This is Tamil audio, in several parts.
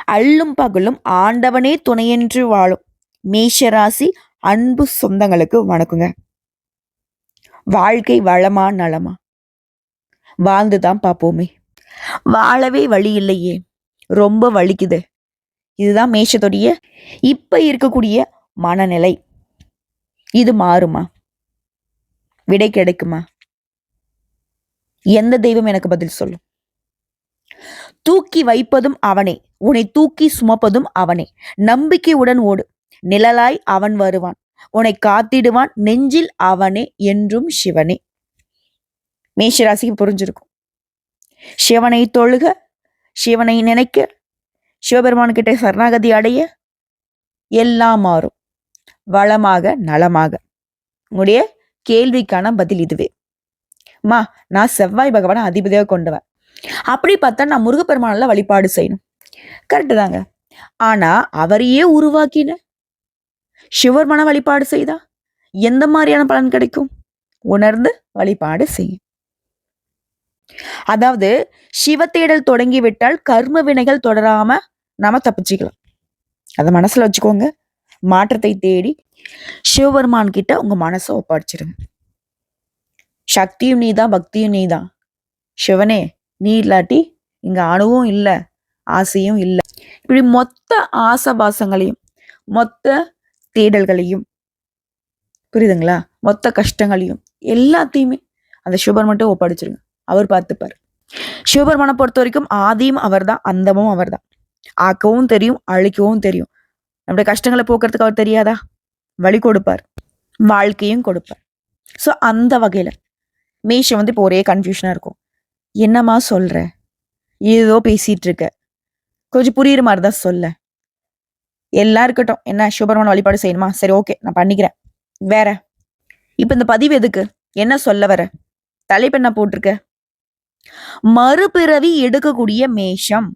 அல்லும் பகலும் ஆண்டவனே துணையென்று வாழும் மேஷராசி அன்பு சொந்தங்களுக்கு வணக்குங்க. வாழ்க்கை வளமா நலமா வாழ்ந்துதான் பார்ப்போமே. வாழவே வழி இல்லையே, ரொம்ப வலிக்குது. இதுதான் மேஷத்துடைய இப்ப இருக்கக்கூடிய மனநிலை. இது மாறுமா? விடை கிடைக்குமா? எந்த தெய்வம் எனக்கு பதில் சொல்லும்? தூக்கி வைப்பதும் அவனே, உன்னை தூக்கி சுமப்பதும் அவனே. நம்பிக்கையுடன் ஓடு, நிழலாய் அவன் வருவான், உன்னை காத்திடுவான் நெஞ்சில் அவனே என்றும் சிவனே. மேஷராசிக்கு புரிஞ்சிருக்கும். சிவனை தொழுக, சிவனை நினைக்க, சிவபெருமான் கிட்ட சரணாகதி அடைய எல்லாம் மாறும், வளமாக நலமாக. உங்களுடைய கேள்விக்கான பதில் இதுவே. மா, நான் செவ்வாய் பகவானை அதிபதியாக கொண்டவன், அப்படி பார்த்தா நான் முருகப்பெருமானால வழிபாடு செய்யணும். கரெக்டு தாங்க. ஆனா அவரையே உருவாக்கின சிவபெருமான வழிபாடு செய்தா எந்த மாதிரியான பலன் கிடைக்கும்? உணர்ந்து வழிபாடு செய்யும். அதாவது சிவ தேடல் தொடங்கி விட்டால் கர்ம வினைகள் தொடராம நாம தப்பிச்சுக்கலாம். அதை மனசுல வச்சுக்கோங்க. மாற்றத்தை தேடி சிவபெருமான் கிட்ட உங்க மனசை ஒப்படைச்சிருங்க. சக்தியும் நீதான், பக்தியும் நீதான். சிவனே, நீ இல்லாட்டி இங்க அணுவும் இல்லை, ஆசையும் இல்லை. இப்படி மொத்த ஆசபாசங்களையும் மொத்த தேடல்களையும், புரியுதுங்களா, மொத்த கஷ்டங்களையும் எல்லாத்தையுமே அந்த சிவபெருமான்ட்ட ஒப்படைச்சிருங்க. அவர் பார்த்துப்பார். சிவபெருமானை பொறுத்த வரைக்கும் ஆதியும் அவர் தான், அந்தமும் அவர் தான். ஆக்கவும் தெரியும், அழிக்கவும் தெரியும். நம்முடைய கஷ்டங்களை போக்குறதுக்கு அவர் தெரியாதா? வழி கொடுப்பார், வாழ்க்கையும் கொடுப்பார். ஸோ அந்த வகையில மேஷம் இப்போ ஒரே கன்ஃபியூஷனா இருக்கும். என்னம்மா சொல்ற, ஏதோ பேசிட்டு இருக்க, கொஞ்சம் புரியுற மாதிரி தான் சொல்ல. எல்லாம் இருக்கட்டும், என்ன சிவபெருமான் வழிபாடு செய்யணுமா? சரி, ஓகே, நான் பண்ணிக்கிறேன். வேற இப்ப இந்த பதிவு எதுக்கு? என்ன சொல்ல வர? தலைப்பு என்ன போட்டிருக்க? மறுபிறவி எடுக்கக்கூடிய மேஷம்,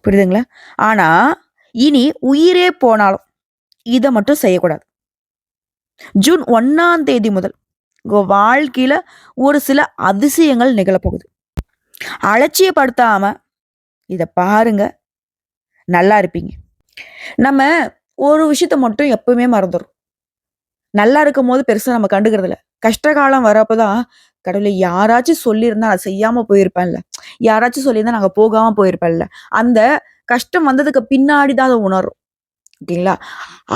புரியுதுங்களா? ஆனா இனி உயிரே போனாலும் இதை மட்டும் செய்யக்கூடாது. ஜூன் 1 முதல் உங்க வாழ்க்கையில ஒரு சில அதிசயங்கள் நிகழப்போகுது. அலட்சியப்படுத்தாம இத பாருங்க, நல்லா இருப்பீங்க. நம்ம ஒரு விஷயத்த மட்டும் எப்பவுமே மறந்துடும். நல்லா இருக்கும் போது பெருசா நம்ம கண்டுக்கிறது இல்லை. கஷ்ட காலம் வரப்பதான் கடவுளை யாராச்சும் சொல்லியிருந்தா நான் செய்யாம போயிருப்பேன்ல, யாராச்சும் சொல்லியிருந்தா நாங்க போகாம போயிருப்பேன்ல, அந்த கஷ்டம் வந்ததுக்கு பின்னாடிதான் அதை உணரும். ஓகேங்களா?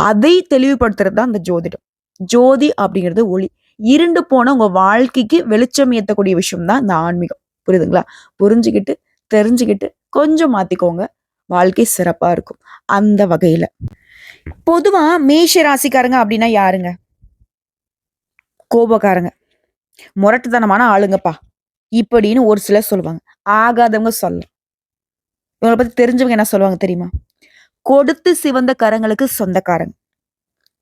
அதை தெளிவுபடுத்துறது தான் அந்த ஜோதிடம். ஜோதி அப்படிங்கிறது ஒளி. இருண்டு போன உங்க வாழ்க்கைக்கு வெளிச்சம் ஏற்றக்கூடிய விஷயம் தான் இந்த ஆன்மீகம். புரியுதுங்களா? புரிஞ்சுக்கிட்டு தெரிஞ்சுக்கிட்டு கொஞ்சம் மாத்திக்கோங்க, வாழ்க்கை சிறப்பா இருக்கும். அந்த வகையில பொதுவா மேஷ ராசிக்காரங்க அப்படின்னா யாருங்க? கோபக்காரங்க, முரட்டுத்தனமான ஆளுங்கப்பா இப்படின்னு ஒரு சிலர் சொல்லுவாங்க. ஆகாதவங்க சொல்லலாம். இவங்களை பத்தி தெரிஞ்சவங்க என்ன சொல்லுவாங்க தெரியுமா? கொடுத்து சிவந்த கரங்களுக்கு சொந்தக்காரங்க.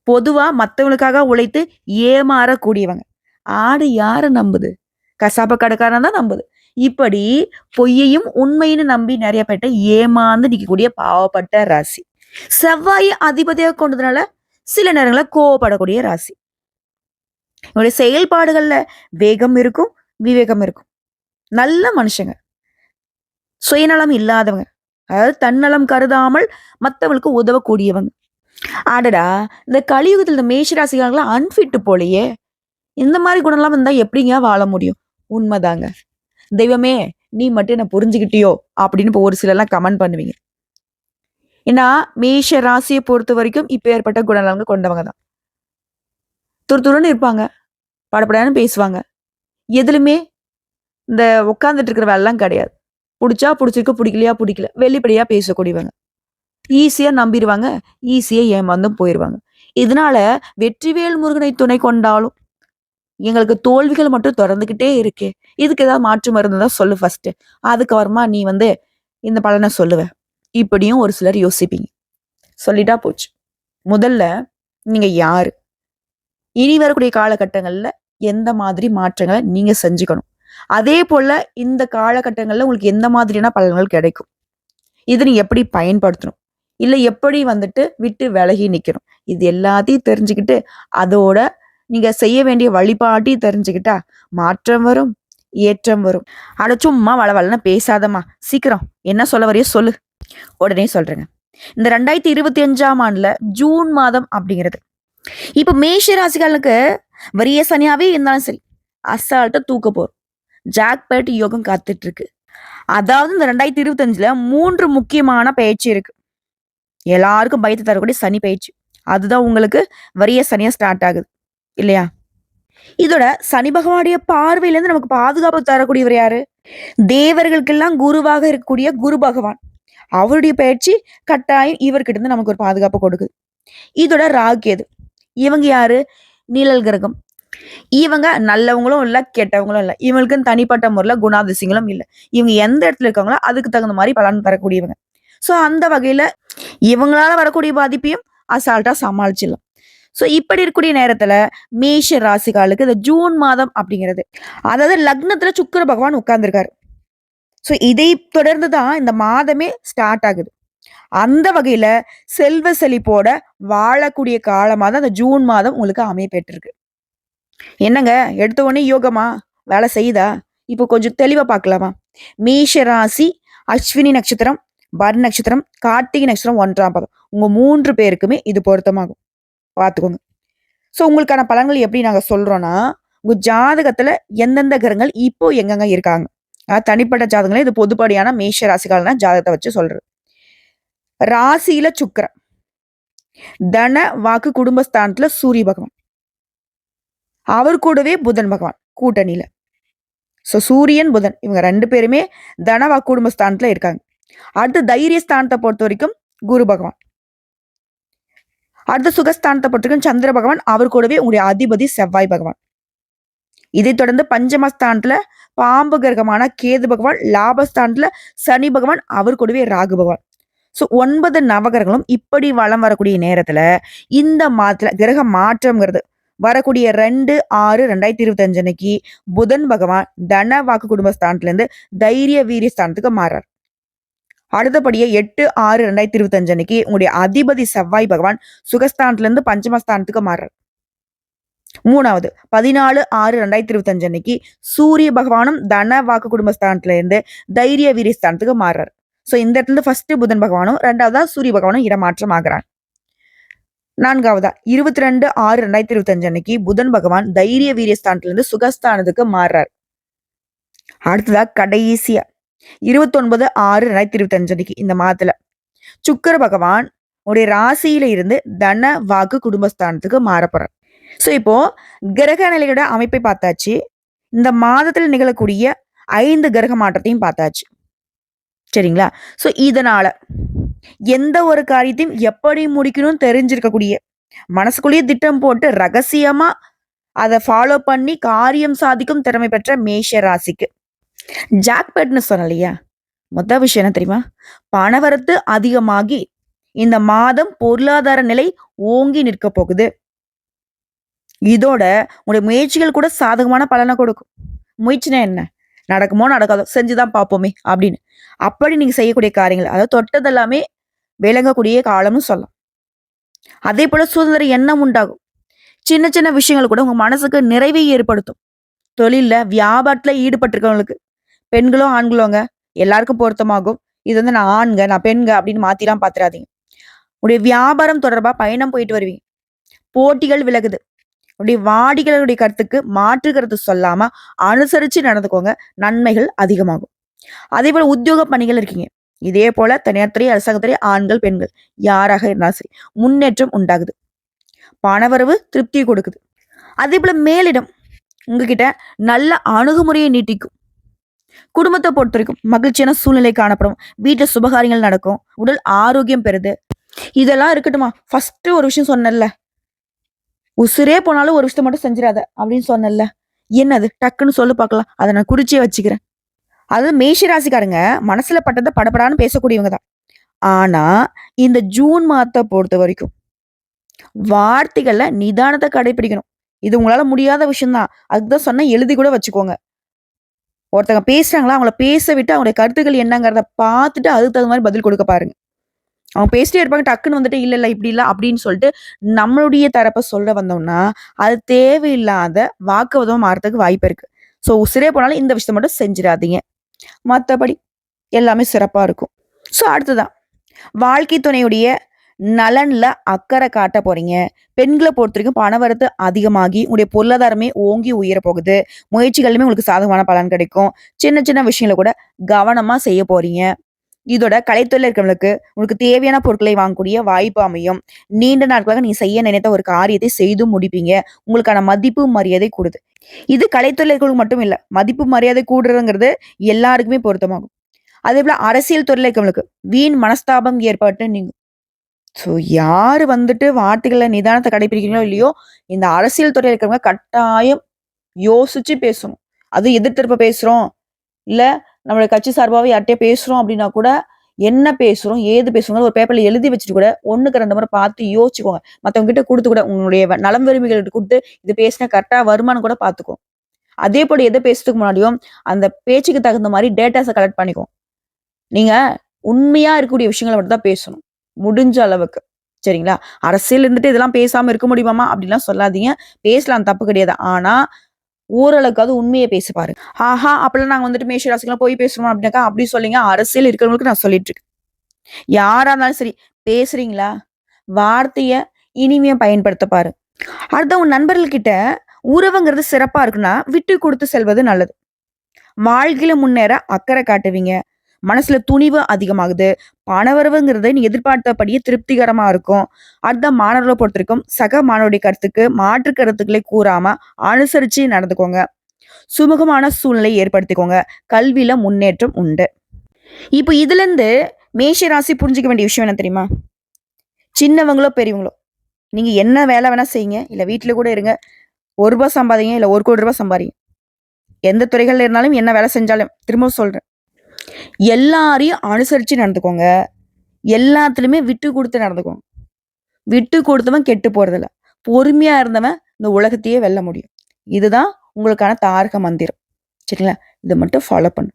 பொதுவா மத்தவங்களுக்காக உழைத்து ஏமாறக்கூடியவங்க. ஆடு யார நம்புது? கசாப்ப கடைக்காரன் தான் நம்புது. இப்படி பொய்யையும் உண்மைன்னு நம்பி நிறைய பேர்ட்ட ஏமாந்து நிற்கக்கூடிய பாவப்பட்ட ராசி. செவ்வாயை அதிபதியாக கொண்டதுனால சில நேரங்கள கோவப்படக்கூடிய ராசி. இவங்களுடைய செயல்பாடுகள்ல வேகம் இருக்கும், விவேகம் இருக்கும். நல்ல மனுஷங்க, சுயநலம் இல்லாதவங்க, அதாவது தன்னலம் கருதாமல் மற்றவங்களுக்கு உதவக்கூடியவங்க. ஆடடா, இந்த கலியுகத்தில் இந்த மேஷராசிக்காரங்களாம் அன்ஃபிட்டு போலையே. இந்த மாதிரி குணம்லாம் வந்தா எப்படிங்க வாழ முடியும்? உண்மைதாங்க. தெய்வமே, நீ மட்டும் என்ன புரிஞ்சுக்கிட்டியோ அப்படின்னு இப்போ ஒரு சிலர்லாம் கமெண்ட் பண்ணுவீங்க. ஏன்னா மேஷ ராசியை பொறுத்த வரைக்கும் இப்ப ஏற்பட்ட குணநலங்க கொண்டவங்க தான். துருத்துருன்னு இருப்பாங்க, படப்படான்னு பேசுவாங்க. எதுலுமே இந்த உட்காந்துட்டு இருக்கிற வேலைலாம் கிடையாது. பிடிச்சா பிடிச்சிருக்கு, பிடிக்கலையா பிடிக்கல, வெளிப்படையா பேசக்கூடியவங்க. ஈஸியா நம்பிடுவாங்க, ஈஸியா ஏமாந்தும் போயிடுவாங்க. இதனால வெற்றிவேல் முருகனை துணை கொண்டாலும் எங்களுக்கு தோல்விகள் மட்டும் தொடர்ந்துகிட்டே இருக்கு. இதுக்கு ஏதாவது மாற்று மருந்து தான் சொல்லு ஃபர்ஸ்ட், அதுக்கப்புறமா நீ இந்த பலனை சொல்லுவ. இப்படியும் ஒரு சிலர் யோசிப்பீங்க. சொல்லிட்டா போச்சு. முதல்ல நீங்க யாரு, இனி வரக்கூடிய காலகட்டங்கள்ல எந்த மாதிரி மாற்றங்களை நீங்க செஞ்சுக்கணும், அதே போல இந்த காலகட்டங்கள்ல உங்களுக்கு எந்த மாதிரியான பலன்கள் கிடைக்கும், இதை நீ எப்படி பயன்படுத்தணும், இல்ல எப்படி விட்டு விலகி நிக்கணும், இது எல்லாத்தையும் தெரிஞ்சுக்கிட்டு அதோட நீங்க செய்ய வேண்டிய வழிபாட்டையும் தெரிஞ்சுக்கிட்டா மாற்றம் வரும், ஏற்றம் வரும். அட சும்மா வளவலன்னு பேசாதம்மா, சீக்கிரம் என்ன சொல்ல வரையோ சொல்லு. உடனே சொல்றேங்க. இந்த 2025ஆம் ஆண்டுல ஜூன் மாதம் அப்படிங்கிறது. இப்ப மேஷ ராசிக்காரனுக்கு வரிய சனியாவே இருந்தாலும் சரி, அசால்ட்டா தூக்க போறோம். ஜாக்பாட் யோகம் காத்துட்டு இருக்கு. அதாவது இந்த 2025ல 3 முக்கியமான பயிற்சி இருக்கு. எல்லாருக்கும் பயத்தை தரக்கூடிய சனி பயிற்சி. அதுதான் உங்களுக்கு வரிய சனியா ஸ்டார்ட் ஆகுது. இல்லையா? இதோட சனி பகவானுடைய பார்வையிலேருந்து நமக்கு பாதுகாப்பு தரக்கூடியவர் யாரு? தேவர்களுக்கெல்லாம் குருவாக இருக்கக்கூடிய குரு பகவான். அவருடைய பயிற்சி கட்டாயம் இவர்கிட்ட இருந்து நமக்கு ஒரு பாதுகாப்பு கொடுக்குது. இதோட ராகு கேது. இவங்க யாரு? நிழல் கிரகம். இவங்க நல்லவங்களும் இல்ல, கெட்டவங்களும் இல்ல. இவங்களுக்குன்னு தனிப்பட்ட முறையில குணாதிசயங்களும் இல்ல. இவங்க எந்த இடத்துல இருக்காங்களோ அதுக்கு தகுந்த மாதிரி பலன் தரக்கூடியவங்க. ஸோ அந்த வகையில இவங்களால வரக்கூடிய பாதிப்பையும் அசால்ட்டா சமாளிச்சிடலாம். ஸோ இப்படி இருக்கக்கூடிய நேரத்துல மேஷ ராசிக்காலுக்கு இந்த ஜூன் மாதம் அப்படிங்கிறது, அதாவது லக்னத்துல சுக்கிர பகவான் உட்கார்ந்துருக்காரு. ஸோ இதை தொடர்ந்து தான் இந்த மாதமே ஸ்டார்ட் ஆகுது. அந்த வகையில செல்வ செழிப்போட வாழக்கூடிய காலமா தான் அந்த ஜூன் மாதம் உங்களுக்கு அமையப்பெற்றிருக்கு. என்னங்க எடுத்த உடனே யோகமா வேலை செய்யுதா? இப்போ கொஞ்சம் தெளிவா பார்க்கலாமா? மேஷ ராசி, அஸ்வினி நட்சத்திரம், பரணி நட்சத்திரம், கார்த்திகை நட்சத்திரம் 1ஆம் பாதம். உங்க 3 பேருக்குமே இது பொருத்தமாகும். பார்த்துக்கோங்க. ஸோ உங்களுக்கான பலன்கள் எப்படி நாங்க சொல்றோம்னா, உங்க ஜாதகத்துல எந்தெந்த கிரகங்கள் இப்போ எங்கெங்க இருக்காங்க. தனிப்பட்ட ஜாதகங்களே இது பொதுப்படியான மேஷ ராசிக்காரன ஜாதகத்தை வச்சு சொல்றது. ராசியில சுக்கிரன், தன வாக்கு குடும்பஸ்தானத்துல சூரிய பகவான், அவர் கூடவே புதன் பகவான் கூட்டணியில. ஸோ சூரியன் புதன் இவங்க 2 பேருமே தன வாக்கு குடும்பஸ்தானத்துல இருக்காங்க. அடுத்து தைரிய ஸ்தானத்தை பொறுத்த வரைக்கும் குரு பகவான், அடுத்த சுகஸ்தானத்தை பொறுத்த வரைக்கும் சந்திர பகவான், அவர் கூடவே உங்களுடைய அதிபதி செவ்வாய் பகவான். இதைத் தொடர்ந்து பஞ்சமஸ்தானத்துல பாம்பு கிரகமான கேது பகவான், லாபஸ்தானத்துல சனி பகவான், அவர் கூடவே ராகு பகவான். ஸோ 9 நவகிரகங்களும் இப்படி வலம் வரக்கூடிய நேரத்துல இந்த மாதத்துல கிரக மாற்றம்ங்கிறது வரக்கூடிய 2/6/2025 அன்னைக்கு புதன் பகவான் தன வாக்கு குடும்பஸ்தானத்துல இருந்து தைரிய வீரிய ஸ்தானத்துக்கு மாறார். அடுத்தபடியே 8/6/2025 அன்னைக்கு உங்களுடைய அதிபதி செவ்வாய் பகவான் சுகஸ்தானத்துல இருந்து பஞ்சமஸ்தானத்துக்கு மாறார். 3வது 14/6/2025 அன்னைக்கு சூரிய பகவானும் தன வாக்கு குடும்பஸ்தானத்துல இருந்து தைரிய வீரிய ஸ்தானத்துக்கு மாறார். ஸோ இந்த இடத்துல ஃபர்ஸ்ட் புதன் பகவானும் 2வதா சூரிய பகவானும் இடமாற்றம் ஆகிறார். 4வதா 22/6/2025 அன்னைக்கு புதன் பகவான் தைரிய வீரிய ஸ்தானத்துல இருந்து சுகஸ்தானத்துக்கு மாறார். அடுத்ததா கடைசியா 29/6/2025 அன்னைக்கு இந்த மாதத்துல சுக்கிர பகவான் உடைய ராசியில இருந்து தன வாக்கு குடும்பஸ்தானத்துக்கு மாறப்போறார். ஸோ இப்போ கிரக நிலையோட அமைப்பை பார்த்தாச்சு. இந்த மாதத்தில் நிகழக்கூடிய 5 கிரக மாற்றத்தையும் பார்த்தாச்சு. சரிங்களா? ஸோ இதனால எந்த ஒரு காரியத்தையும் எப்படி முடிக்கணும்னு தெரிஞ்சிருக்கக்கூடிய, மனசுக்குள்ளேயே திட்டம் போட்டு ரகசியமா அதை ஃபாலோ பண்ணி காரியம் சாதிக்கும் திறமை பெற்ற மேஷ ராசிக்கு ஜாக்பாட்னு சொன்னேன் இல்லையா? மொத்த விஷயம் என்ன தெரியுமா? பணவரத்து அதிகமாகி இந்த மாதம் பொருளாதார நிலை ஓங்கி நிற்க போகுது. இதோட உங்களுடைய முயற்சிகள் கூட சாதகமான பலனை கொடுக்கும். முயற்சினா என்ன? நடக்குமோ நடக்காதோ செஞ்சுதான் பார்ப்போமே அப்படின்னு. அப்படி நீங்க செய்யக்கூடிய காரியங்கள், அதாவது தொட்டதெல்லாமே விளங்கக்கூடிய காலம்னு சொல்லலாம். அதே போல சுதந்திர எண்ணம் உண்டாகும். சின்ன சின்ன விஷயங்கள் கூட உங்க மனசுக்கு நிறைவை ஏற்படுத்தும். தொழில்ல வியாபாரத்துல ஈடுபட்டிருக்கவங்களுக்கு, பெண்களோ ஆண்களோங்க, எல்லாருக்கும் பொருத்தமாகும். இது வந்து நான் ஆண்க நான் பெண்க அப்படின்னு மாத்திலாம் பாத்துறாதீங்க. உடைய வியாபாரம் தொடர்பா பயணம் போயிட்டு வருவீங்க. போட்டிகள் விலகுது. உடைய வாடிக்கையாளருடைய கருத்துக்கு மாற்று கருத்து சொல்லாம அனுசரிச்சு நடந்துக்கோங்க. நன்மைகள் அதிகமாகும். அதே போல உத்தியோக பணிகள் இருக்கீங்க. இதே போல தனியார் துறை, அரசாங்க துறை, ஆண்கள் பெண்கள் யாராக இருந்தாலும் சரி முன்னேற்றம் உண்டாகுது. பணவரவு திருப்தியை கொடுக்குது. அதே போல மேலிடம் உங்ககிட்ட நல்ல அணுகுமுறையை நீட்டிக்கும். குடும்பத்தை பொறுத்த வரைக்கும் மகிழ்ச்சியான சூழ்நிலை காணப்படும். வீட்டுல சுபகாரியங்கள் நடக்கும். உடல் ஆரோக்கியம் பெறுது. இதெல்லாம் இருக்கட்டுமா? ஃபர்ஸ்ட் ஒரு விஷயம் சொன்னேன்ல, உசுரே போனாலும் ஒரு விஷயத்த மட்டும் செஞ்சிடாத அப்படின்னு சொன்னேன்ல, என்னது? டக்குன்னு சொல்லு பார்க்கலாம். அதை நான் குறிச்சே வச்சுக்கிறேன். அதாவது மேஷ ராசிக்காரங்க மனசுல பட்டதை படபடான்னு பேசக்கூடியவங்க தான். ஆனா இந்த ஜூன் மாதத்தை பொறுத்த வரைக்கும் வார்த்தைகள்ல நிதானத்தை கடைபிடிக்கணும். இது உங்களால முடியாத விஷயம்தான். அதுதான் சொன்னேன், எழுதி கூட வச்சுக்கோங்க. ஒருத்தங்க பேசுறாங்களா, அவங்கள பேச விட்டு அவங்களுடைய கருத்துக்கள் என்னங்கிறத பார்த்துட்டு அதுக்கு தகுந்த மாதிரி பதில் கொடுக்க பாருங்க. அவங்க பேசிட்டே இருப்பாங்க, டக்குன்னு வந்துட்டு இல்ல இல்ல இப்படி இல்ல அப்படின்னு சொல்லிட்டு நம்மளுடைய தரப்பை சொல்ல வந்தோம்னா அது தேவையில்லாத வாக்குவாதம் மாறதுக்கு வாய்ப்பு இருக்கு. ஸோ உசிரே போனாலும் இந்த விஷயத்த மட்டும் செஞ்சிடாதீங்க. மற்றபடி எல்லாமே சிறப்பா இருக்கும். ஸோ அடுத்ததான் வாழ்க்கை துணையுடைய நலன்ல அக்கறை காட்ட போறீங்க. பெண்கள பொறுத்தவரைக்கும் பணவரத்து அதிகமாகி, உங்களுடைய பொருளாதாரமே ஓங்கி உயர போகுது. முயற்சிகள்லயுமே உங்களுக்கு சாதகமான பலன் கிடைக்கும். சின்ன சின்ன விஷயங்கள கூட கவனமா செய்ய போறீங்க. இதோட கலைத்துறையில இருக்கிறவங்களுக்கு உங்களுக்கு தேவையான பொருட்களை வாங்கக்கூடிய வாய்ப்பு அமையும். நீண்ட நாட்களாக நீங்க செய்ய நினைத்த ஒரு காரியத்தை செய்து முடிப்பீங்க. உங்களுக்கான மதிப்பு, மரியாதை கூடுது. இது கலைத்துறையில இருக்கிறவங்களுக்கு மட்டும் இல்ல. மதிப்பு, மரியாதை கூடுறதுங்கிறது எல்லாருக்குமே பொருத்தமாகும். அதேபோல அரசியல் துறையில இருக்கிறவங்களுக்கு வீண் மனஸ்தாபம் ஏற்பட்டு நீங்க ஸோ யாரு வந்துட்டு வார்த்தைகள்ல நிதானத்த கடைபிடிக்கிறீங்களோ இல்லையோ, இந்த அரசியல் துறையில இருக்கிறவங்க கட்டாயம் யோசிச்சு பேசணும். அதுவும் எதிர் பேசுறோம். இல்ல நம்மளுடைய கட்சி சார்பாவே யார்ட்டயோ பேசுறோம் அப்டின்னா கூட, என்ன பேசுறோம்? ஏது பேசுறோம்ன்னு ஒரு பேப்பர்ல எழுதி வச்சுட்டு கூட 1க்கு 2 முறை பார்த்து யோசிச்சுக்கோங்க. மத்தவங்க கிட்ட குடுத்து கூட உங்களுடைய நலம் விரும்பிகள்ட்ட குடுத்து, இது பேசினா கரெக்ட்டா வருமான்னு கூட பார்த்துக்கோங்க. அதேபோல எத பேசுறதுக்கு முன்னாடியும், அந்த பேச்சுக்கு தகுந்த மாரி டேட்டாஸ கலெக்ட் பண்ணிக்கோங்க. நீங்க உண்மையா இருக்கக்கூடிய விஷயங்கள மட்டும் தான் பேசணும். முடிஞ்ச அளவுக்கு. சரிங்களா? அரசியல் இருந்துட்டு இதெல்லாம் பேசாம இருக்க முடியுமாம்மா? அப்படிலாம் சொல்லாதீங்க. பேசலாம் தப்பு கிடையாது. ஆனா, ஓரளவுக்காவது உண்மைய பேசி பாருங்க. ஆஹா! அப்பலாம் நாங்க வந்துட்டு மேஷ ராசிக்கெல்லாம் பொய் பேசுறோம் அப்படின்னாக்கா, அப்படி சொல்லிங்க. அரசியல் இருக்கிறவங்களுக்கு நான் சொல்லிட்டு இருக்கேன். யாரா இருந்தாலும் சரி, பேசுறீங்களா? வார்த்தைய இனிமையா பயன்படுத்த பாருங்க. அடுத்து உங்க நண்பர்கள் கிட்ட உறவுங்கிறது சிறப்பா இருக்குன்னா, விட்டு குடுத்து செல்வது நல்லது. வாழ்க்கையில முன்னேற அக்கறை காட்டுவீங்க. மனசுல துணிவு அதிகமாகுது. பணவரவுங்கிறது நீ எதிர்பார்த்தபடியே திருப்திகரமா இருக்கும். அடுத்த மாணவர்கள பொறுத்தவரைக்கும் சக மாணவருடைய கருத்துக்கு மாற்று கருத்துக்களை கூறாம அனுசரிச்சு நடந்துக்கோங்க. சுமூகமான சூழ்நிலை ஏற்படுத்திக்கோங்க. கல்வியில முன்னேற்றம் உண்டு. இப்ப இதுலருந்து மேஷ ராசி புரிஞ்சுக்க வேண்டிய விஷயம் என்ன தெரியுமா? சின்னவங்களோ, பெரியவங்களோ, நீங்க என்ன வேலை வேணா செய்யுங்க. இல்ல வீட்ல கூட இருங்க. ரூ. 1 சம்பாதிங்க. இல்ல ரூ. 1,00,00,000 சம்பாரிங்க. எந்த துறைகள்ல இருந்தாலும், என்ன வேலை செஞ்சாலும், திரும்பவும் சொல்றேன். எல்லாரையும் அனுசரிச்சு நடந்துக்கோங்க. எல்லாத்துலயுமே விட்டு குடுத்து நடந்துக்கோங்க. விட்டு குடுத்தவன் கெட்டு போறதில்ல. பொறுமையா இருந்தவன் இந்த உலகத்தையே வெல்ல முடியும். இதுதான் உங்களுக்கான தாரக மந்திரம். சரிங்களா? இத மட்டும் ஃபாலோ பண்ணு.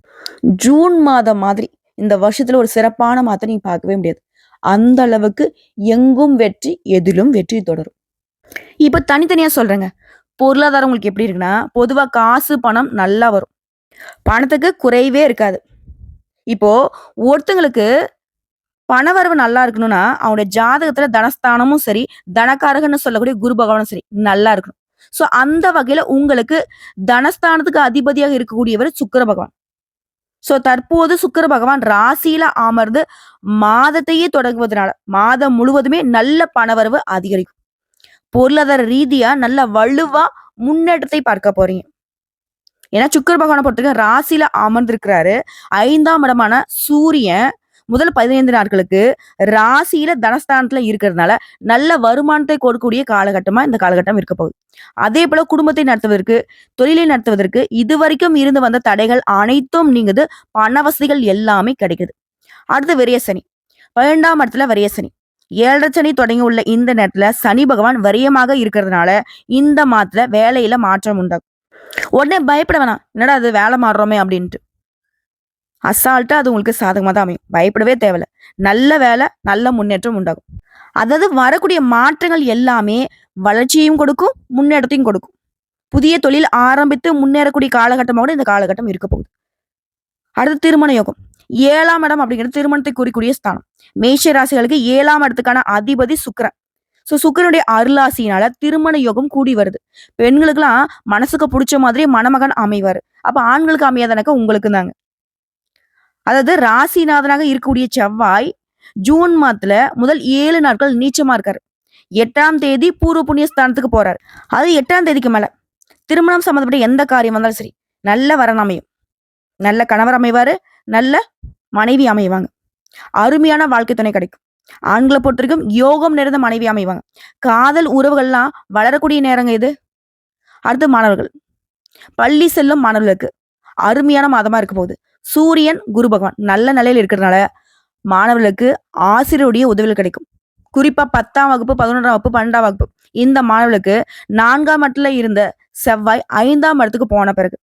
ஜூன் மாதம் மாதிரி இந்த வருஷத்துல ஒரு சிறப்பான மாதத்த நீங்க பார்க்கவே முடியாது. அந்த அளவுக்கு எங்கும் வெற்றி, எதிலும் வெற்றி தொடரும். இப்ப தனித்தனியா சொல்றேங்க. பொருளாதாரம் உங்களுக்கு எப்படி இருக்குன்னா, பொதுவா காசு, பணம் நல்லா வரும். பணத்துக்கு குறைவே இருக்காது. இப்போ ஒருத்தங்களுக்கு பணவரவு நல்லா இருக்கணும்னா, அவனுடைய ஜாதகத்துல தனஸ்தானமும் சரி, தனகாரகன்னு சொல்லக்கூடிய குரு பகவானும் சரி, நல்லா இருக்கணும். ஸோ அந்த வகையில உங்களுக்கு தனஸ்தானத்துக்கு அதிபதியாக இருக்கக்கூடியவர் சுக்கிர பகவான். ஸோ தற்போது சுக்கிர பகவான் ராசியில அமர்ந்து மாதத்தையே தொடங்குவதனால, மாதம் முழுவதுமே நல்ல பணவரவு அதிகரிக்கும். பொருளாதார ரீதியா நல்ல வலுவா முன்னேற்றத்தை பார்க்க போறீங்க. ஏன்னா சுக்கிர பகவான பொறுத்தவரைக்கும் ராசியில அமர்ந்திருக்கிறாரு. 5ஆம் இடமான சூரியன் முதல் 15 நாட்களுக்கு ராசியில தனஸ்தானத்துல இருக்கிறதுனால, நல்ல வருமானத்தை கொடுக்கக்கூடிய காலகட்டமா இந்த காலகட்டம் இருக்க போகுது. அதேபோல குடும்பத்தை நடத்துவதற்கு, தொழிலை நடத்துவதற்கு இதுவரைக்கும் இருந்து வந்த தடைகள் அனைத்தும் நீங்குது. பண வசதிகள் எல்லாமே கிடைக்குது. அடுத்து விரயசனி. 12ஆம் இடத்துல விரயசனி. 7 சனி தொடங்கி உள்ள இந்த நேரத்துல சனி பகவான் விரயமாக இருக்கிறதுனால, இந்த மாதத்துல வேலையில மாற்றம் உண்டாகும். உடனே பயப்பட வேணாம். என்னடா அது வேலை மாறுறோமே அப்படின்ட்டு. அசால்ட்டா அது உங்களுக்கு சாதகமா தான் அமையும். பயப்படவே தேவையில்ல. நல்ல வேலை, நல்ல முன்னேற்றம் உண்டாகும். அதாவது வரக்கூடிய மாற்றங்கள் எல்லாமே வளர்ச்சியையும் கொடுக்கும், முன்னேற்றத்தையும் கொடுக்கும். புதிய தொழில் ஆரம்பித்து முன்னேறக்கூடிய காலகட்டமா கூட இந்த காலகட்டம் இருக்க போகுது. அடுத்து திருமண யோகம். 7ஆம் இடம் அப்படிங்கிறது திருமணத்தை குறிக்கூடிய ஸ்தானம். மேஷ ராசிகளுக்கு 7ஆம் இடத்துக்கான அதிபதி சுக்கிரன். ஸோ சுக்கிரனுடைய அருளாசியினால திருமண யோகம் கூடி வருது. பெண்களுக்கெல்லாம் மனசுக்கு புடிச்ச மாதிரி மணமகன் அமைவாரு. அப்ப ஆண்களுக்கு அமையாதனாக்கா உங்களுக்கு தாங்க. அதாவது ராசிநாதனாக இருக்கக்கூடிய செவ்வாய் ஜூன் மாதத்துல முதல் 7 நாட்கள் நீச்சமா இருக்காரு. 8ஆம் தேதி பூர்வ புண்ணிய ஸ்தானத்துக்கு போறாரு. அது 8ஆம் தேதிக்கு மேல திருமணம் சம்மந்தப்பட்ட எந்த காரியம் வந்தாலும் சரி, நல்ல வரன் அமையும். நல்ல கணவர் அமைவாரு. நல்ல மனைவி அமைவாங்க. அருமையான வாழ்க்கை துணை கிடைக்கும். ஆண்கள பொறுத்தவரைக்கும் யோகம் நிறைந்த மனைவி அமைவாங்க. காதல் உறவுகள்லாம் வளரக்கூடிய நேரங்க இது. அடுத்து மாணவர்கள். பள்ளி செல்லும் மாணவர்களுக்கு அருமையான மாதமா இருக்க போகுது. சூரியன், குரு பகவான் நல்ல நிலையில இருக்கிறதுனால மாணவர்களுக்கு ஆசிரியருடைய உதவிகள் கிடைக்கும். குறிப்பா 10ஆம் வகுப்பு, 11ஆம் வகுப்பு, 12ஆம் வகுப்பு இந்த மாணவர்களுக்கு 4ஆம் இடத்துல இருந்த செவ்வாய் 5ஆம் இடத்துக்கு போன பிறகு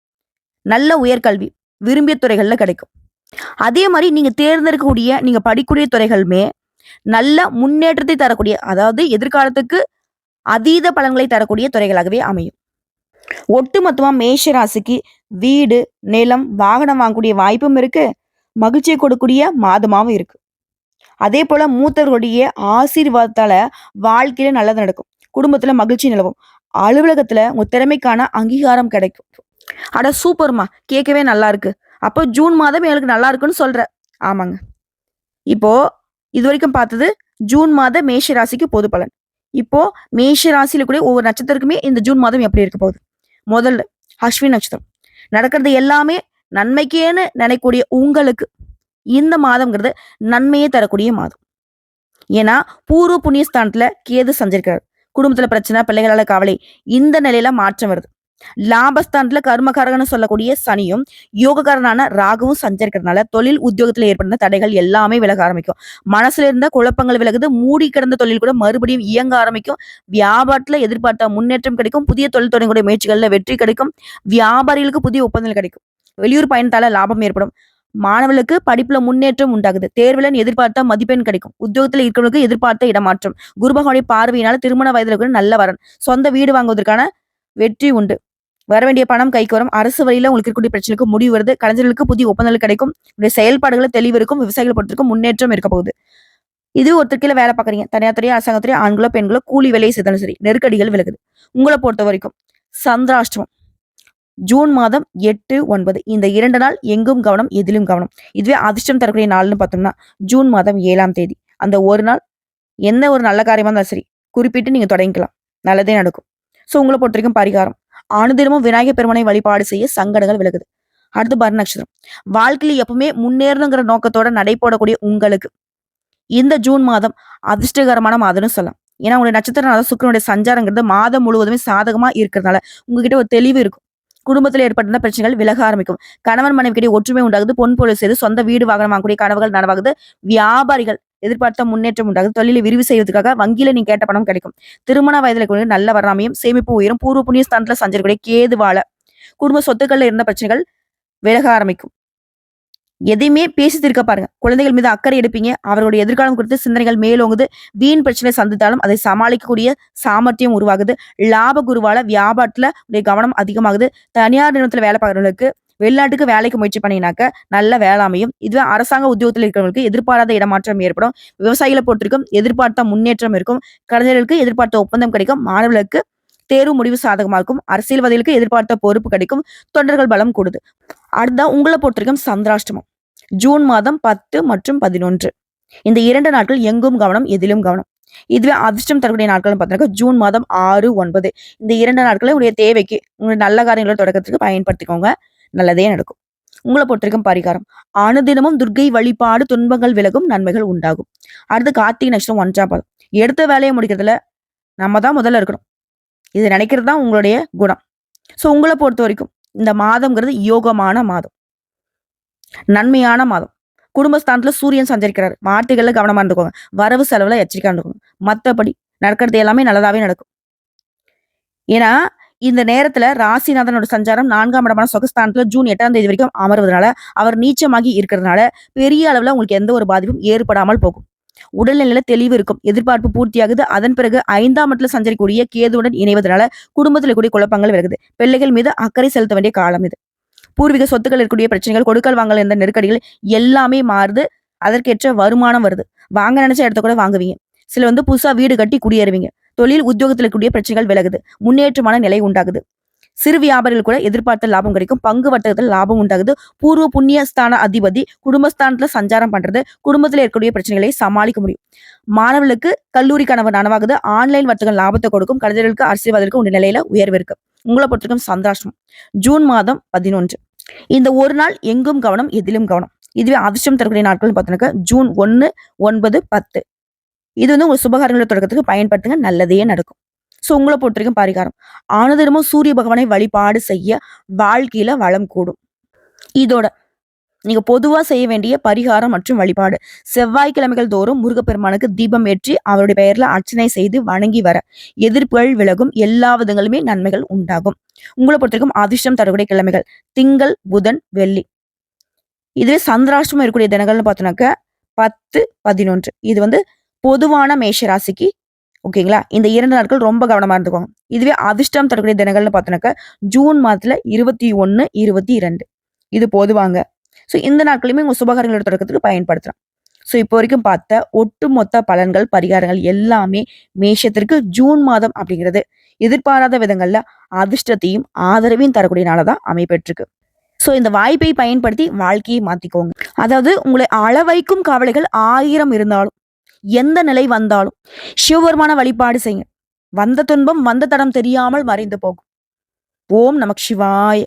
நல்ல உயர்கல்வி விரும்பிய துறைகள்ல கிடைக்கும். அதே மாரி நீங்க தேர்ந்தெடுக்கக்கூடிய, நீங்க படிக்கக்கூடிய துறைகளுமே நல்ல முன்னேற்றத்தை தரக்கூடிய, அதாவது எதிர்காலத்துக்கு அதீத பலன்களை தரக்கூடிய துறைகளாகவே அமையும். ஒட்டுமொத்தமா மேஷ ராசிக்கு வீடு, நிலம், வாகனம் வாங்கக்கூடிய வாய்ப்பும் இருக்கு. மகிழ்ச்சியை கொடுக்கக்கூடிய மாதமாவும் இருக்கு. அதே போல மூத்தவர்களுடைய ஆசீர்வாதத்தால வாழ்க்கையில நல்லது நடக்கும். குடும்பத்துல மகிழ்ச்சி நிலவும். அலுவலகத்துல உங்க திறமைக்கான அங்கீகாரம் கிடைக்கும். அட சூப்பர்மா! கேட்கவே நல்லா இருக்கு. அப்போ ஜூன் மாதம் எங்களுக்கு நல்லா இருக்குன்னு சொல்ற. ஆமாங்க. இப்போ இதுவரைக்கும் பார்த்தது ஜூன் மாத மேஷ ராசிக்கு பொது பலன். இப்போ மேஷ ராசியில கூடிய ஒவ்வொரு நட்சத்திரக்குமே இந்த ஜூன் மாதம் எப்படி இருக்க போகுது? முதல்ல அஸ்வினி நட்சத்திரம். நடக்கிறது எல்லாமே நன்மைக்கேன்னு நினைக்கக்கூடிய உங்களுக்கு இந்த மாதம்ங்கிறது நன்மையே தரக்கூடிய மாதம். ஏன்னா பூர்வ புண்ணிய ஸ்தானத்துல கேது சஞ்சரிக்கிறார். குடும்பத்துல பிரச்சனை, பிள்ளைகளால கவலை, இந்த நிலையில மாற்றம் வருது. லாபஸ்தானத்துல கர்மகாரகன்னு சொல்லக்கூடிய சனியும் யோகக்காரனான ராகுவும் சஞ்சரிக்கிறதுனால தொழில் உத்தியோகத்துல ஏற்படுத்த தடைகள் எல்லாமே விலக ஆரம்பிக்கும். மனசுல இருந்த குழப்பங்கள் விலகுது. மூடி கிடந்த தொழில் கூட மறுபடியும் இயங்க ஆரம்பிக்கும். வியாபாரத்துல எதிர்பார்த்த முன்னேற்றம் கிடைக்கும். புதிய தொழில் தொடங்கக்கூடிய முயற்சிகள்ல வெற்றி கிடைக்கும். வியாபாரிகளுக்கு புதிய ஒப்பந்தங்கள் கிடைக்கும். வெளியூர் பயணத்தால லாபம் ஏற்படும். மாணவர்களுக்கு படிப்புல முன்னேற்றம் உண்டாகுது. தேர்வுல எதிர்பார்த்த மதிப்பெண் கிடைக்கும். உத்தியோகத்துல இருக்கிறவங்களுக்கு எதிர்பார்த்த இடமாற்றம். குரு பகவானுடைய பார்வையினால திருமண வயதுல கூட நல்ல வரன். சொந்த வீடு வாங்குவதற்கான வெற்றி உண்டு. வர வேண்டிய பணம் கைக்கு வரும். அரசு வழியில உங்களுக்கு இருக்கக்கூடிய பிரச்சனைக்கு முடிவு வருது. கலைஞர்களுக்கு புதிய ஒப்பந்தங்கள் கிடைக்கும். உங்களுடைய செயல்பாடுகளை தெளிவு இருக்கும். விவசாயிகளை பொறுத்திருக்கும் முன்னேற்றம் இருக்க போகுது. இது ஒருத்தர் கீழே வேலை பார்க்குறீங்க. தனியார் துறையோ, அரசாங்கத்துறையோ, ஆண்களோ, பெண்களோ கூலி வேலையை செய்தாலும் சரி, நெருக்கடிகள் விலகுது. உங்களை பொறுத்த வரைக்கும் சந்திராஷ்டமம் ஜூன் மாதம் 8, 9 இந்த 2 நாள் எங்கும் கவனம், எதிலும் கவனம். இதுவே அதிர்ஷ்டம் தரக்கூடிய நாள்னு பார்த்தோம்னா ஜூன் மாதம் 7ஆம் தேதி. அந்த ஒரு நாள் எந்த ஒரு நல்ல காரியமா இருந்தாலும் சரி குறிப்பிட்டு நீங்க தொடங்கிக்கலாம். நல்லதே நடக்கும். ஸோ உங்களை பொறுத்த வரைக்கும் பரிகாரம் அனுதினமும் விநாயகர் பெருமானை வழிபாடு செய்ய சங்கடங்கள் விலகுது. அடுத்து பரண நட்சத்திரம். வாழ்க்கையில எப்பவுமே முன்னேறணுங்கிற நோக்கத்தோட நடைபோடக்கூடிய உங்களுக்கு இந்த ஜூன் மாதம் அதிர்ஷ்டகரமான மாதம்னு சொல்லலாம். ஏன்னா உங்களுடைய நட்சத்திர சுக்கிரனுடைய சஞ்சாரங்கிறது மாதம் முழுவதுமே சாதகமா இருக்கிறதுனால உங்ககிட்ட ஒரு தெளிவு இருக்கும். குடும்பத்தில் ஏற்பட்டிருந்த பிரச்சனைகள் விலக ஆரம்பிக்கும். கணவன் மனைவிக்கிடையே ஒற்றுமை உண்டாகுது. பொன் பொருள் செய்து சொந்த வீடு வாகனம் வாங்கக்கூடிய கனவுகள் நனவாகுது. வியாபாரிகள் எதிர்பார்த்த முன்னேற்றம் உண்டாகுது. தொழிலை விரிவு செய்வதற்காக வங்கியில நீங்க கேட்ட பணம் கிடைக்கும். திருமண வயதுல கூட நல்ல வராமையும் சேமிப்பு உயரும். பூர்வ புண்ணிய ஸ்தானத்துல சஞ்சரிக்கூடிய கேதுவால குடும்ப சொத்துக்கள்ல இருந்த பிரச்சனைகள் விலக ஆரம்பிக்கும். எதையுமே பேசி தீர்க்க பாருங்க. குழந்தைகள் மீது அக்கறை எடுப்பீங்க. அவர்களுடைய எதிர்காலம் குறித்து சிந்தனைகள் மேலோங்குது. வீண் பிரச்சனை சந்தித்தாலும் அதை சமாளிக்கக்கூடிய சாமர்த்தியம் உருவாகுது. லாப குருவால வியாபாரத்துல உடைய கவனம் அதிகமாகுது. தனியார் நிறுவனத்துல வேலை பார்க்கறவங்களுக்கு வெளிநாட்டுக்கு வேலைக்கு முயற்சி பண்ணினாக்க நல்ல வேலை அமையும். இதுவே அரசாங்க உத்தியோகத்தில் இருக்கிறவங்களுக்கு எதிர்பாராத இடமாற்றம் ஏற்படும். விவசாயிகளை பொறுத்திருக்கும் எதிர்பார்த்த முன்னேற்றம் இருக்கும். கலைஞர்களுக்கு எதிர்பார்த்த ஒப்பந்தம் கிடைக்கும். மாணவர்களுக்கு தேர்வு முடிவு சாதகமா இருக்கும். அரசியல்வாதிகளுக்கு எதிர்பார்த்த பொறுப்பு கிடைக்கும். தொண்டர்கள் பலம் கூடுது. அடுத்தா உங்களை பொறுத்திருக்கும் சந்திராஷ்டமம் ஜூன் மாதம் 10 மற்றும் 11 இந்த 2 நாட்கள் எங்கும் கவனம், எதிலும் கவனம். இதுவே அதிர்ஷ்டம் தரக்கூடிய நாட்கள் பார்த்தீங்கன்னா ஜூன் மாதம் 6, 9 இந்த 2 நாட்களை உடைய தேவைக்கு உங்களுடைய நல்ல காரியங்களை தொடக்கத்துக்கு பயன்படுத்திக்கோங்க. நல்லதே நடக்கும். உங்களை பொறுத்திருக்கும் பரிகாரம் அனுதினமும் துர்க்கை வழிபாடு துன்பங்கள் விலகும், நன்மைகள் உண்டாகும். அடுத்து கார்த்திகை நட்சத்திரம் 1ஆம் பாதம். எடுத்த வேலையை முடிக்கிறதுல நம்ம தான் முதல்ல இருக்கணும். இது நினைக்கிறது தான் உங்களுடைய குணம். ஸோ உங்களை பொறுத்த வரைக்கும் இந்த மாதம்ங்கிறது யோகமான மாதம், நன்மையான மாதம். குடும்பஸ்தானத்துல சூரியன் சஞ்சரிக்கிறார். வார்த்தைகள்ல கவனமா இருந்துக்கோங்க. வரவு செலவுல எச்சரிக்கையா இருந்துக்கோங்க. மத்தபடி நடக்கிறது எல்லாமே நல்லதாவே நடக்கும். ஏன்னா இந்த நேரத்துல ராசிநாதனோட சஞ்சாரம் 4ஆம் இடமான சொகஸ்தானத்துல ஜூன் 8ஆம் தேதி வரைக்கும் அமர்வதனால அவர் நீச்சமாகி இருக்கிறதுனால பெரிய அளவுல உங்களுக்கு எந்த ஒரு பாதிப்பும் ஏற்படாமல் போகும். உடல்நிலையில தெளிவு இருக்கும். எதிர்பார்ப்பு பூர்த்தியாகுது. அதன் பிறகு 5ஆம் இடத்துல சஞ்சரிக்கூடிய கேதுவுடன் இணைவதனால குடும்பத்தில் கூடிய குழப்பங்கள் விலகுது. பிள்ளைகள் மீது அக்கறை செலுத்த வேண்டிய காலம் இது. பூர்வீக சொத்துக்கள் இருக்கக்கூடிய பிரச்சனைகள், கொடுக்கல் வாங்கல் என்ற நெருக்கடிகள் எல்லாமே மாறுது. அதற்கேற்ற வருமானம் வருது. வாங்க நினைச்ச இடத்த கூட வாங்குவீங்க. சில புதுசா வீடு கட்டி குடியேறுவீங்க. தொழில் உத்தியோகத்தில் இருக்கக்கூடிய பிரச்சனைகள் விலகுது. முன்னேற்றமான நிலை உண்டாகுது. சிறு வியாபாரிகள் கூட எதிர்பார்த்த லாபம் கிடைக்கும். பங்கு வர்த்தகத்தில் லாபம் உண்டாகுது. பூர்வ புண்ணிய ஸ்தான அதிபதி குடும்பஸ்தானத்துல சஞ்சாரம் பண்றது குடும்பத்துல இருக்கக்கூடிய பிரச்சனைகளை சமாளிக்க முடியும். மாணவர்களுக்கு கல்லூரி கனவு நனவாகுது. ஆன்லைன் வர்த்தகம் லாபத்தை கொடுக்கும். கலைஞர்களுக்கு அரசியல்வாதிகளுக்கு உங்க நிலையில உயர்வு இருக்கு. உங்களை பொறுத்திருக்கும் சந்திராஷ்டமம் ஜூன் மாதம் 11 இந்த ஒரு நாள் எங்கும் கவனம், எதிலும் கவனம். இதுவே அதிர்ஷ்டம் தரக்கூடிய நாட்கள் பார்த்தீங்கன்னா ஜூன் 1, 9, 10 இது உங்க சுபகாரங்களோட தொடக்கத்துக்கு பயன்படுத்துங்க. நல்லதே நடக்கும். ஸோ உங்களை பொறுத்திருக்கும் பரிகாரம் அனுதினமும் சூரிய பகவானை வழிபாடு செய்ய வாழ்க்கையில வளம் கூடும். இதோட நீங்க பொதுவா செய்ய வேண்டிய பரிகாரம் மற்றும் வழிபாடு செவ்வாய்க்கிழமைகள் தோறும் முருகப்பெருமானுக்கு தீபம் ஏற்றி அவருடைய பெயர்ல அர்ச்சனை செய்து வணங்கி வர எதிர்ப்புகள் விலகும். எல்லா விதங்களுமே நன்மைகள் உண்டாகும். உங்களை பொறுத்திருக்கும் அதிர்ஷ்டம் தரக்கூடிய கிழமைகள் திங்கள், புதன், வெள்ளி. இதுவே சந்திராஷ்டமம் இருக்கக்கூடிய தினங்கள்னு பார்த்தோம்னாக்க 10, 11 இது பொதுவான மேஷ ராசிக்கு ஓகேங்களா. இந்த 2 நாட்கள் ரொம்ப கவனமா இருந்துக்கோங்க. இதுவே அதிர்ஷ்டம் தரக்கூடிய தினங்கள்னு பார்த்தோம்னாக்க ஜூன் மாதத்துல 21, 22 இது பொதுவாங்க. ஸோ இந்த நாட்களுமே உங்க சுபகாரங்களோட தொடக்கத்துக்கு பயன்படுத்தலாம். ஸோ இப்போ வரைக்கும் பார்த்த ஒட்டுமொத்த பலன்கள், பரிகாரங்கள் எல்லாமே மேஷத்திற்கு ஜூன் மாதம் அப்படிங்கிறது எதிர்பாராத விதங்கள்ல அதிர்ஷ்டத்தையும், ஆதரவையும் தரக்கூடிய நாளா தான் அமையப்பெற்றிருக்கு. ஸோ இந்த வாய்ப்பை பயன்படுத்தி வாழ்க்கையை மாத்திக்கோங்க. அதாவது உங்களை அளவைக்கும் கவலைகள் 1000 இருந்தாலும், எந்த நிலை வந்தாலும் சிவபெருமான வழிபாடு செய்யுங்க. வந்த துன்பம், வந்த தடம் தெரியாமல் மறைந்து போகும். ஓம் நமக் சிவாய!